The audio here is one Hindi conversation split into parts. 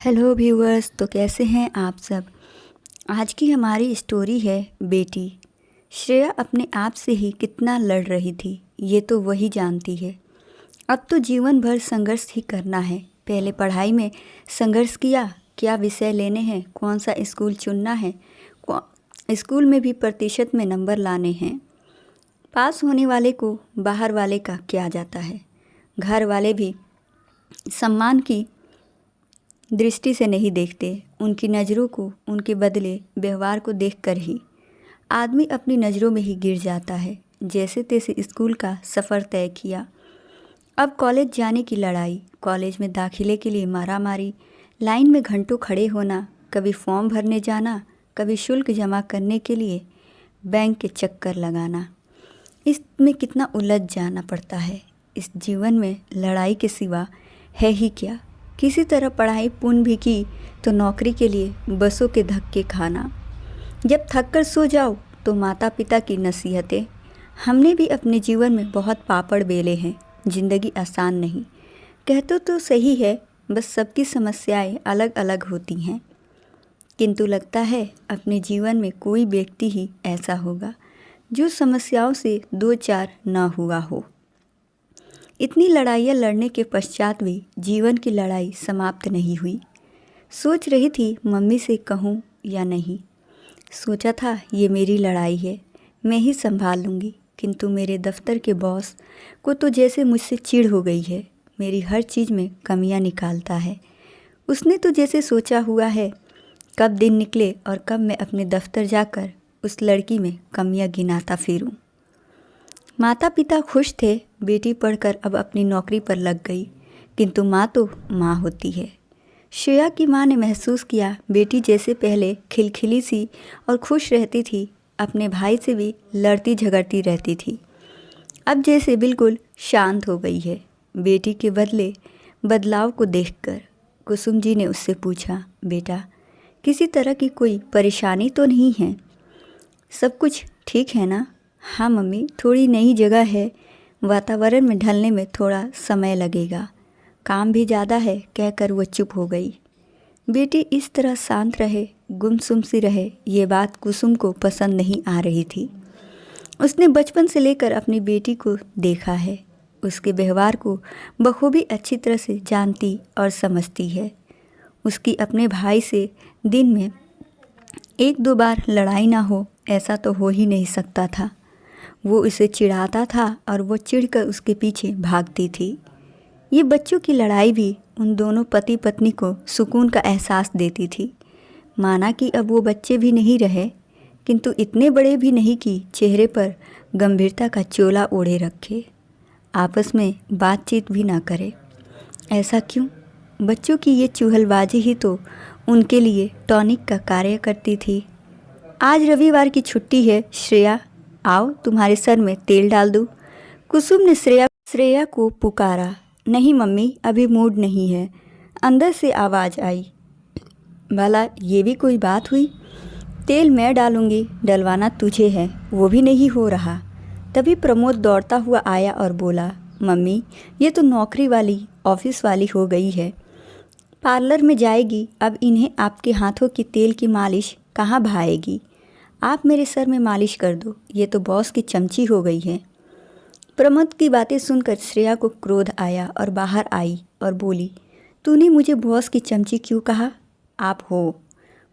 हेलो व्यूअर्स, तो कैसे हैं आप सब। आज की हमारी स्टोरी है बेटी। श्रेया अपने आप से ही कितना लड़ रही थी ये तो वही जानती है। अब तो जीवन भर संघर्ष ही करना है। पहले पढ़ाई में संघर्ष किया, क्या विषय लेने हैं, कौन सा स्कूल चुनना है, स्कूल में भी प्रतिशत में नंबर लाने हैं। पास होने वाले को बाहर वाले का क्या जाता है। घर वाले भी सम्मान की दृष्टि से नहीं देखते, उनकी नज़रों को, उनके बदले व्यवहार को देखकर ही आदमी अपनी नज़रों में ही गिर जाता है। जैसे तैसे स्कूल का सफ़र तय किया। अब कॉलेज जाने की लड़ाई, कॉलेज में दाखिले के लिए मारामारी, लाइन में घंटों खड़े होना, कभी फॉर्म भरने जाना, कभी शुल्क जमा करने के लिए बैंक के चक्कर लगाना। इसमें कितना उलझ जाना पड़ता है। इस जीवन में लड़ाई के सिवा है ही क्या। किसी तरह पढ़ाई पूर्ण भी की तो नौकरी के लिए बसों के धक्के खाना। जब थक कर सो जाओ तो माता पिता की नसीहतें। हमने भी अपने जीवन में बहुत पापड़ बेले हैं। ज़िंदगी आसान नहीं, कहते तो सही है, बस सबकी समस्याएं अलग अलग होती हैं। किंतु लगता है अपने जीवन में कोई व्यक्ति ही ऐसा होगा जो समस्याओं से दो चार ना हुआ हो। इतनी लड़ाइयाँ लड़ने के पश्चात भी जीवन की लड़ाई समाप्त नहीं हुई। सोच रही थी मम्मी से कहूँ या नहीं। सोचा था ये मेरी लड़ाई है, मैं ही संभाल लूँगी। किंतु मेरे दफ्तर के बॉस को तो जैसे मुझसे चिढ़ हो गई है। मेरी हर चीज़ में कमियां निकालता है। उसने तो जैसे सोचा हुआ है कब दिन निकले और कब मैं अपने दफ्तर जाकर उस लड़की में कमियां गिनाता फिरूं। माता पिता खुश थे, बेटी पढ़कर अब अपनी नौकरी पर लग गई। किंतु माँ तो माँ होती है। श्रेया की माँ ने महसूस किया बेटी जैसे पहले खिलखिली सी और खुश रहती थी, अपने भाई से भी लड़ती झगड़ती रहती थी, अब जैसे बिल्कुल शांत हो गई है। बेटी के बदलाव को देखकर कुसुम जी ने उससे पूछा, बेटा किसी तरह की कोई परेशानी तो नहीं है, सब कुछ ठीक है ना। हाँ मम्मी, थोड़ी नई जगह है, वातावरण में ढलने में थोड़ा समय लगेगा, काम भी ज़्यादा है, कहकर वो चुप हो गई। बेटी इस तरह शांत रहे, गुमसुम सी रहे, ये बात कुसुम को पसंद नहीं आ रही थी। उसने बचपन से लेकर अपनी बेटी को देखा है, उसके व्यवहार को बखूबी अच्छी तरह से जानती और समझती है। उसकी अपने भाई से दिन में एक दो बार लड़ाई ना हो ऐसा तो हो ही नहीं सकता था। वो उसे चिढ़ाता था और वो चिढ़कर उसके पीछे भागती थी। ये बच्चों की लड़ाई भी उन दोनों पति पत्नी को सुकून का एहसास देती थी। माना कि अब वो बच्चे भी नहीं रहे, किंतु इतने बड़े भी नहीं कि चेहरे पर गंभीरता का चोला ओढ़े रखे, आपस में बातचीत भी ना करे। ऐसा क्यों? बच्चों की ये चुहलबाजी ही तो उनके लिए टॉनिक का कार्य करती थी। आज रविवार की छुट्टी है श्रेया, आओ तुम्हारे सर में तेल डाल दूँ। कुसुम ने श्रेया को पुकारा। नहीं मम्मी, अभी मूड नहीं है, अंदर से आवाज़ आई। भला ये भी कोई बात हुई? तेल मैं डालूंगी, डलवाना तुझे है, वो भी नहीं हो रहा। तभी प्रमोद दौड़ता हुआ आया और बोला, मम्मी ये तो नौकरी वाली ऑफिस वाली हो गई है, पार्लर में जाएगी, अब इन्हें आपके हाथों की तेल की मालिश कहाँ भाएगी। आप मेरे सर में मालिश कर दो, ये तो बॉस की चमची हो गई है। प्रमोद की बातें सुनकर श्रेया को क्रोध आया और बाहर आई और बोली, तूने मुझे बॉस की चमची क्यों कहा? आप हो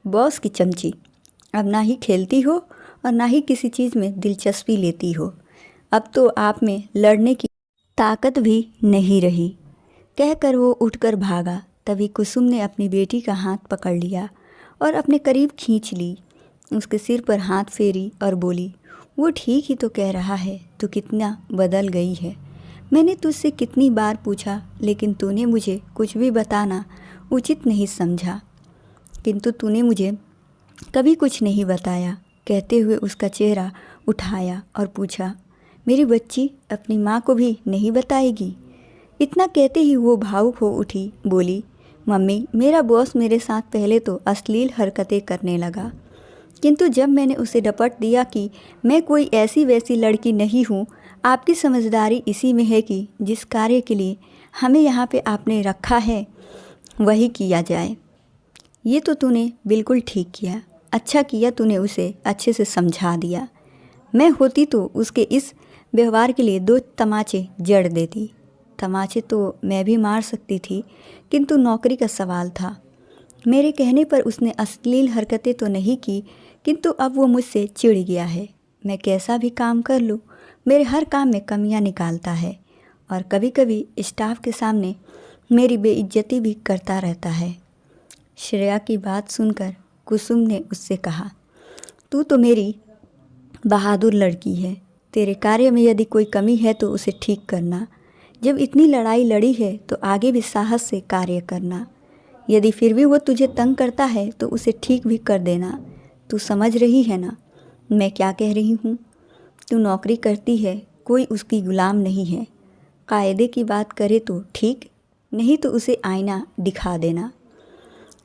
बॉस की चमची, अब ना ही खेलती हो और ना ही किसी चीज़ में दिलचस्पी लेती हो। अब तो आप में लड़ने की ताकत भी नहीं रही। कहकर वो उठकर भागा। तभी कुसुम ने अपनी बेटी का हाथ पकड़ लिया और अपने करीब खींच ली, उसके सिर पर हाथ फेरी और बोली, वो ठीक ही तो कह रहा है, तू कितना बदल गई है। मैंने तुझसे कितनी बार पूछा, लेकिन तूने मुझे कुछ भी बताना उचित नहीं समझा, किंतु तूने मुझे कभी कुछ नहीं बताया। कहते हुए उसका चेहरा उठाया और पूछा, मेरी बच्ची अपनी माँ को भी नहीं बताएगी? इतना कहते ही वो भावुक हो उठी, बोली, मम्मी मेरा बॉस मेरे साथ पहले तो अश्लील हरकतें करने लगा, किंतु जब मैंने उसे डपट दिया कि मैं कोई ऐसी वैसी लड़की नहीं हूँ, आपकी समझदारी इसी में है कि जिस कार्य के लिए हमें यहाँ पे आपने रखा है वही किया जाए। ये तो तूने बिल्कुल ठीक किया। अच्छा किया तूने उसे अच्छे से समझा दिया। मैं होती तो उसके इस व्यवहार के लिए 2 तमाचे जड़ देती। तमाचे तो मैं भी मार सकती थी, किंतु नौकरी का सवाल था। मेरे कहने पर उसने अश्लील हरकतें तो नहीं की, किंतु अब वो मुझसे चिढ़ गया है। मैं कैसा भी काम कर लूँ, मेरे हर काम में कमियां निकालता है और कभी कभी स्टाफ के सामने मेरी बेइज्जती भी करता रहता है। श्रेया की बात सुनकर कुसुम ने उससे कहा, तू तो मेरी बहादुर लड़की है। तेरे कार्य में यदि कोई कमी है तो उसे ठीक करना। जब इतनी लड़ाई लड़ी है तो आगे भी साहस से कार्य करना। यदि फिर भी वो तुझे तंग करता है तो उसे ठीक भी कर देना। तू समझ रही है ना मैं क्या कह रही हूँ? तू नौकरी करती है, कोई उसकी गुलाम नहीं है। कायदे की बात करे तो ठीक, नहीं तो उसे आईना दिखा देना।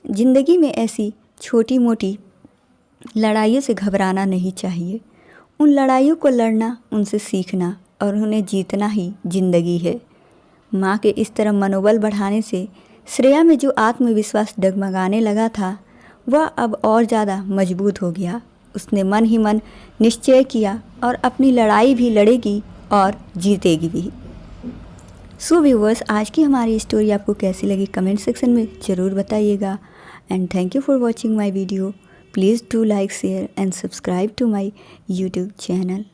ज़िंदगी में ऐसी छोटी मोटी लड़ाइयों से घबराना नहीं चाहिए। उन लड़ाइयों को लड़ना, उनसे सीखना और उन्हें जीतना ही ज़िंदगी है। माँ के इस तरह मनोबल बढ़ाने से श्रेया में जो आत्मविश्वास डगमगाने लगा था वह अब और ज़्यादा मजबूत हो गया। उसने मन ही मन निश्चय किया और अपनी लड़ाई भी लड़ेगी और जीतेगी भी। सो व्यूवर्स, आज की हमारी स्टोरी आपको कैसी लगी कमेंट सेक्शन में ज़रूर बताइएगा। And thank you for watching my video. Please do like, share and subscribe to my YouTube channel.